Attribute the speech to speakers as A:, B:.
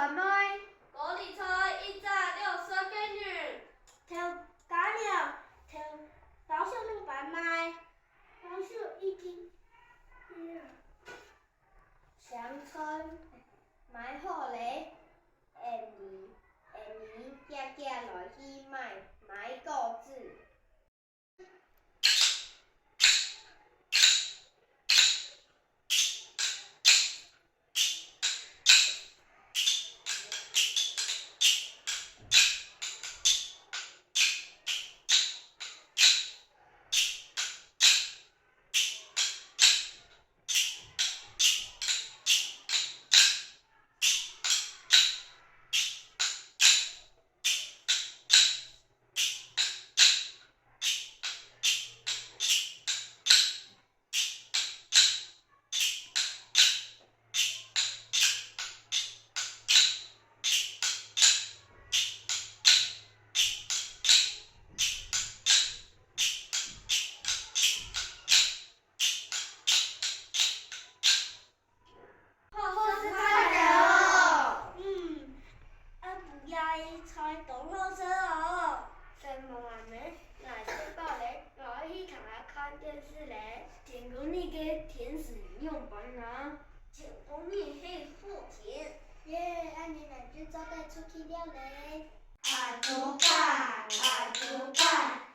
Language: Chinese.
A: 菜糜，
B: 高丽菜一扎60斤元，
C: 调干了，调包小两百卖，包小1斤。
A: 香葱买好嘞，下年寄来去买购子。
C: 菜冻好吃哦！
A: 什么啊妹？来吃饱嘞，我去躺下看电视嘞。
C: 听讲你个甜食营养班啊？
A: 听讲你很好甜。
C: 耶，安尼咱就早点出去了嘞。
A: 爱煮饭，爱煮饭。